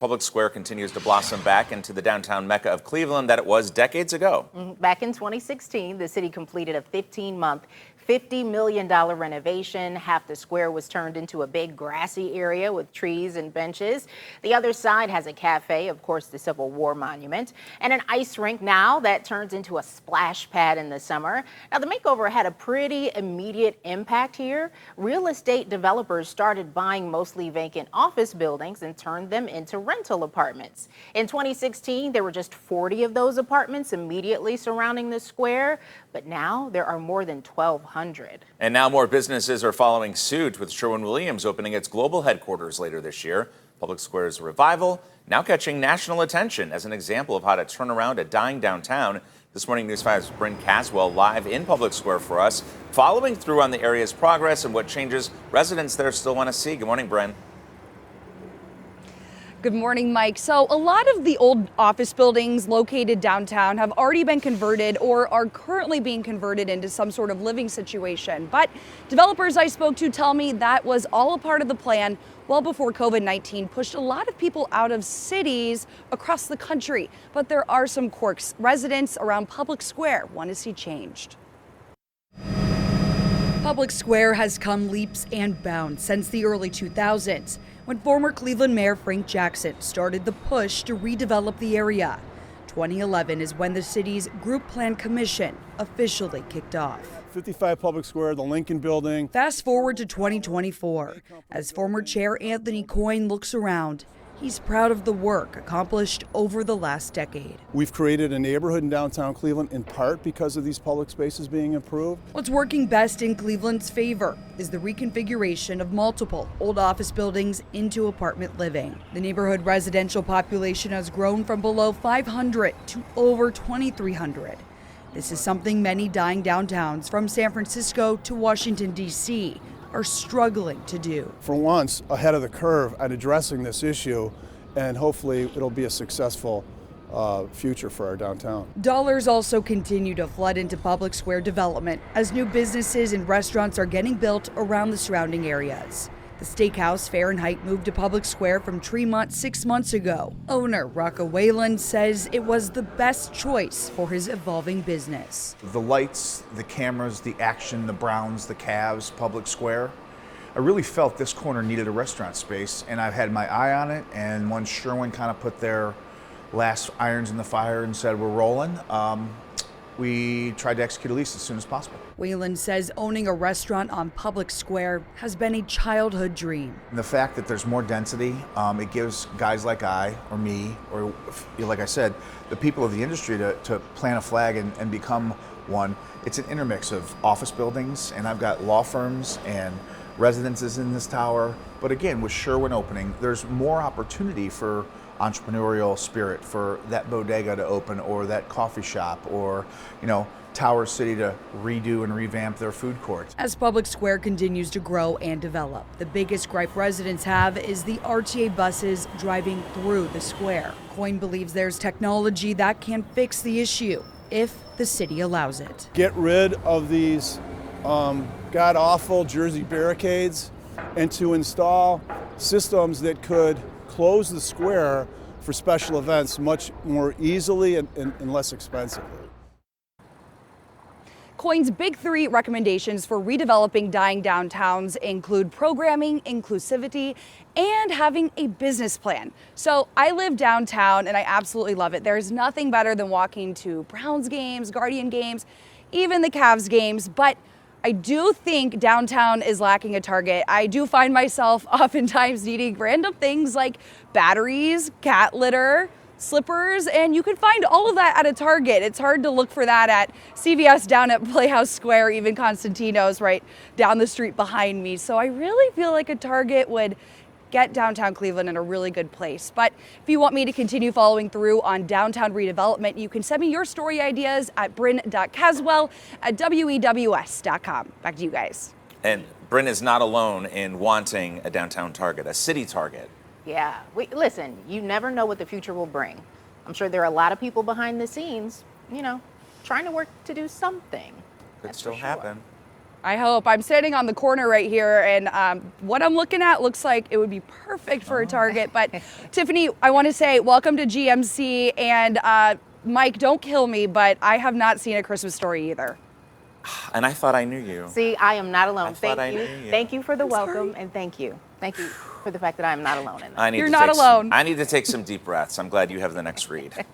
Public Square continues to blossom back into the downtown mecca of Cleveland that it was decades ago. Back in 2016, the city completed a 15-month, $50 million renovation. Half the square was turned into a big grassy area with trees and benches. The other side has a cafe, of course, the Civil War monument, and an ice rink now that turns into a splash pad in the summer. Now, the makeover had a pretty immediate impact here. Real estate developers started buying mostly vacant office buildings and turned them into rental apartments. In 2016, there were just 40 of those apartments immediately surrounding the square, but now there are more than 1,200. And now more businesses are following suit, with Sherwin-Williams opening its global headquarters later this year. Public Square's revival now catching national attention as an example of how to turn around a dying downtown. This morning, News 5's Bryn Caswell live in Public Square for us, following through on the area's progress and what changes residents there still want to see. Good morning, Bryn. Good morning, Mike. So a lot of the old office buildings located downtown have already been converted or are currently being converted into some sort of living situation. But developers I spoke to tell me that was all a part of the plan well before COVID-19 pushed a lot of people out of cities across the country. But there are some quirks residents around Public Square want to see changed. Public Square has come leaps and bounds since the early 2000s, when former Cleveland Mayor Frank Jackson started the push to redevelop the area. 2011 is when the city's Group Plan Commission officially kicked off. 55 Public Square, the Lincoln Building. Fast forward to 2024, as former Chair Anthony Coyne looks around. He's proud of the work accomplished over the last decade. We've created a neighborhood in downtown Cleveland in part because of these public spaces being improved. What's working best in Cleveland's favor is the reconfiguration of multiple old office buildings into apartment living. The neighborhood residential population has grown from below 500 to over 2,300. This is something many dying downtowns from San Francisco to Washington, D.C. are struggling to do. For once, ahead of the curve at addressing this issue, and hopefully it'll be a successful future for our downtown. Dollars also continue to flood into Public Square development as new businesses and restaurants are getting built around the surrounding areas. The steakhouse Fahrenheit moved to Public Square from Tremont 6 months ago. Owner Rocco Whalen says it was the best choice for his evolving business. The lights, the cameras, the action, the Browns, the Cavs, Public Square. I really felt this corner needed a restaurant space, and I've had my eye on it, and once Sherwin kind of put their last irons in the fire and said we're rolling, we tried to execute a lease as soon as possible. Whalen says owning a restaurant on Public Square has been a childhood dream. And the fact that there's more density, it gives guys like I or me, or like I said, the people of the industry to plant a flag and become one. It's an intermix of office buildings, and I've got law firms and residences in this tower. But again, with Sherwin opening, there's more opportunity for entrepreneurial spirit, for that bodega to open, or that coffee shop, or Tower City to redo and revamp their food courts. As Public Square continues to grow and develop, the biggest gripe residents have is the RTA buses driving through the square. Coyne believes there's technology that can fix the issue if the city allows it. Get rid of these god-awful Jersey barricades and to install systems that could close the square for special events much more easily and less expensively. Coyne's big three recommendations for redeveloping dying downtowns include programming, inclusivity, and having a business plan. So I live downtown and I absolutely love it. There's nothing better than walking to Browns games, Guardian games, even the Cavs games, but I do think downtown is lacking a target. I do find myself oftentimes needing random things like batteries, cat litter, slippers, and you can find all of that at a Target. It's hard to look for that at CVS down at Playhouse Square, even Constantino's right down the street behind me. So I really feel like a Target would get downtown Cleveland in a really good place. But if you want me to continue following through on downtown redevelopment, you can send me your story ideas at bryn.caswell@wews.com. Back to you guys. And Bryn is not alone in wanting a downtown Target, a city Target. Yeah, listen, you never know what the future will bring. I'm sure there are a lot of people behind the scenes, trying to work to do something. Could still happen. I hope. I'm standing on the corner right here, and what I'm looking at looks like it would be perfect for a Target. But Tiffany, I want to say welcome to GMC, and Mike, don't kill me, but I have not seen A Christmas Story either. And I thought I knew you. See, I am not alone. thought I Thank you. knew you. Thank you for the welcome, sorry. and thank you. Thank you for the fact that I am not alone in that. I need You're to not take alone. I need to take some deep breaths. I'm glad you have the next read.